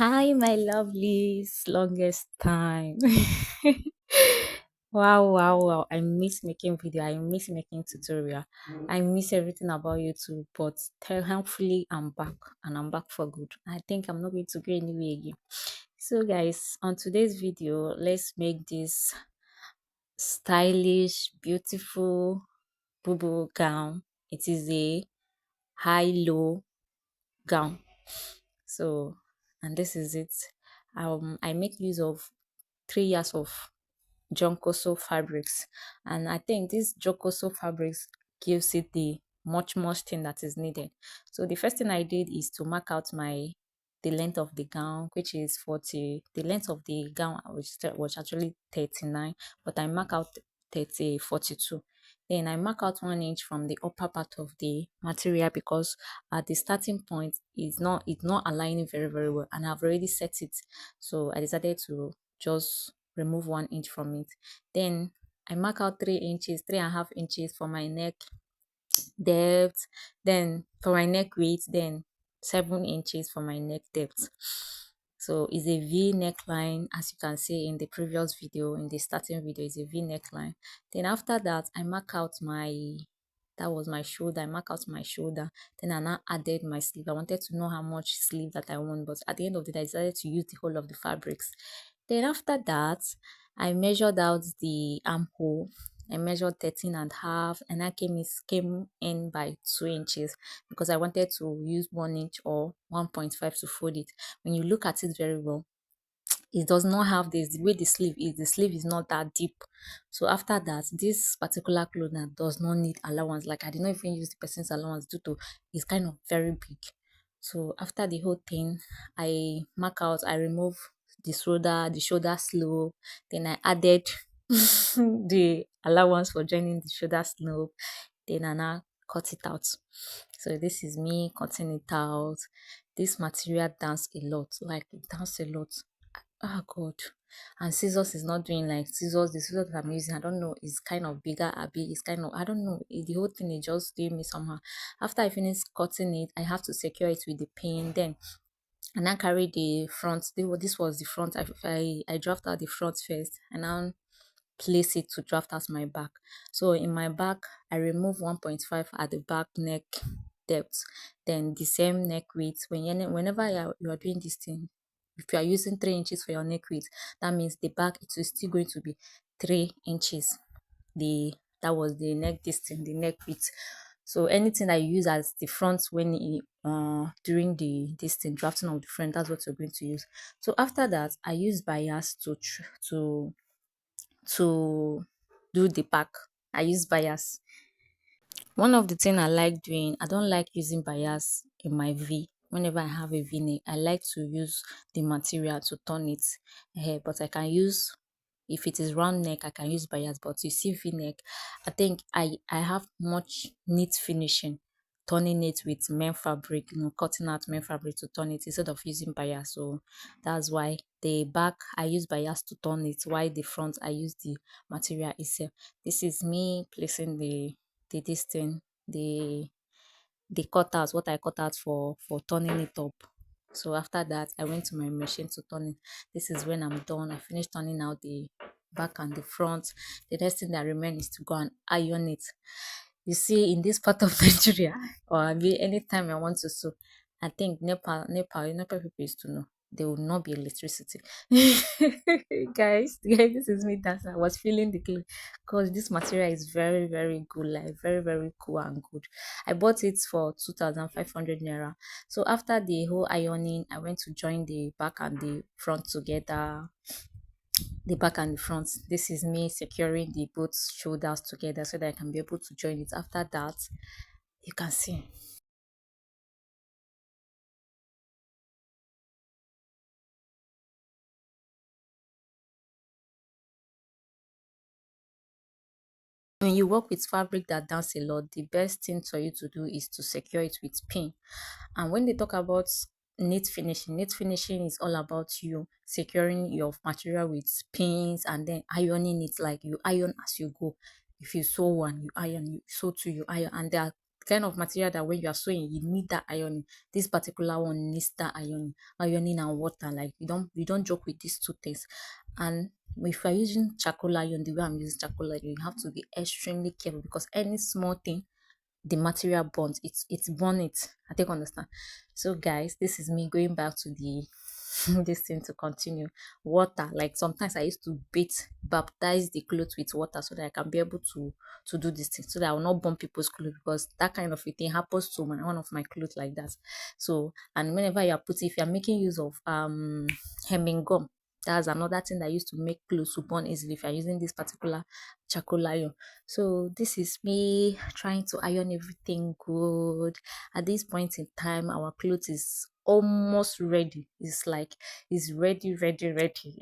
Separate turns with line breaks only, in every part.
Hi, my lovelies. Longest time. Wow. I miss making video. I miss making tutorial. I miss everything about YouTube. But thankfully, I'm back and I'm back for good. I think I'm not going to go anywhere again. So, guys, on today's video, let's make this stylish, beautiful bubu gown. It is a high-low gown. So, and this is it. I make use of 3 years of Jonkoso fabrics, and I think this Jonkoso fabrics gives it the much thing that is needed. So the first thing I did is to mark out the length of the gown, which is 40. The length of the gown was actually 39, but I mark out 42. Then I mark out 1 inch from the upper part of the material because at the starting point it's not aligning very well, and I've already set it. So I decided to just remove 1 inch from it. Then I mark out 3 inches, 3.5 inches for my neck depth, then for my neck width, then 7 inches for my neck depth. So it's a V neckline, as you can see in the previous video, in the starting video, is a V neckline. Then after that, I mark out that was my shoulder. I mark out my shoulder. Then I now added my sleeve. I wanted to know how much sleeve that I want, but at the end of the day, I decided to use the whole of the fabrics. Then after that, I measured out the armhole. I measured 13 and a half, and I came in by 2 inches because I wanted to use 1 inch or 1.5 to fold it. When you look at it very well, it does not have this. The way the sleeve is not that deep. So after that, this particular clothing does not need allowance. Like I did not even use the person's allowance due to it's kind of very big. So after the whole thing, I remove the shoulder slope, then I added the allowance for joining the shoulder slope, then I now cut it out. So this is me cutting it out. This material dance a lot, like it dance a lot. Oh God. And scissors is not doing like scissors. The scissors that I'm using, I don't know, is kind of bigger, Abby. It's kind of, I don't know. The whole thing is just doing me somehow. After I finish cutting it, I have to secure it with the pin. Then and I carry the front. This was the front. I draft out the front first, and now place it to draft out my back. So in my back, I remove 1.5 at the back neck depth, then the same neck width. Whenever you are doing this thing, if you are using 3 inches for your neck width, that means the back it is still going to be 3 inches. The That was the neck distance, the neck width. So anything I use as the front during the distance drafting of the front, that's what you're going to use. So after that, I use bias to do the back. I use bias. One of the thing I like doing, I don't like using bias in my V. Whenever I have a V neck, I like to use the material to turn it. But I can use, if it is round neck, I can use bias. But you see V neck, I think I have much neat finishing turning it with men fabric, cutting out men fabric to turn it instead of using bias. So that's why the back I use bias to turn it, while the front I use the material itself. This is me placing the this thing, the cutout, what I cut out for turning it up. So after that, I went to my machine to turn it. This is when I'm done. I finished turning out the back and the front. The next thing that remains is to go and iron it. You see, in this part of Nigeria, or maybe anytime I want to sew, I think Nepal people used to know there will not be electricity. Guys, this is me dancing. I was feeling the clothes because this material is very good, like very cool and good. I bought it for 2,500 naira. So after the whole ironing, I went to join the back and the front together. The back and the front. This is me securing the both shoulders together so that I can be able to join it. After that, you can see. When you work with fabric that dance a lot, the best thing for you to do is to secure it with pin. And when they talk about knit finishing is all about you securing your material with pins and then ironing it, like you iron as you go. If you sew one, you iron, you sew two, you iron, and there are kind of material that when you are sewing, you need that ironing. This particular one needs that ironing and water. Like you don't joke with these two things. And if you're using charcoal iron, the way I'm using charcoal iron, you have to be extremely careful because any small thing the material burns it's burn it. I think understand. So guys, this is me going back to the this thing to continue. Water, like sometimes I used to baptize the clothes with water so that I can be able to do this thing, so that I will not burn people's clothes, because that kind of a thing happens to one of my clothes like that. So, and whenever you are putting, if you're making use of hemming gum, that's another thing that used to make clothes to burn easily if you're using this particular charcoal iron. So this is me trying to iron everything good. At this point in time, our clothes is almost ready. It's like it's ready, ready, ready.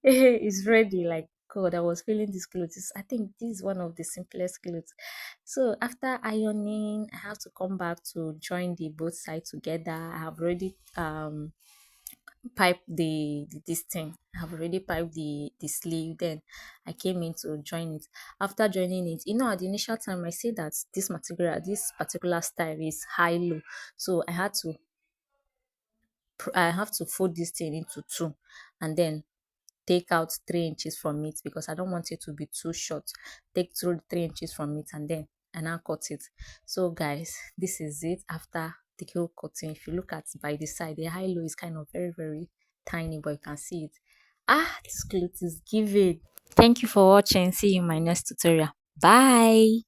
It's ready. Like God, I was feeling this clothes. I think this is one of the simplest clothes. So after ironing, I have to come back to join the both sides together. I have already pipe this thing. I've already piped the sleeve. Then I came in to join it. After joining it, at the initial time I said that this particular style is high low. So I have to fold this thing into two, and then take out 3 inches from it because I don't want it to be too short. Take through 3 inches from it, and then I now cut it. So guys, this is it after the heel cutting. If you look at by the side, the high low is kind of very, very tiny, but you can see it. This cloth is giving. Thank you for watching. See you in my next tutorial. Bye.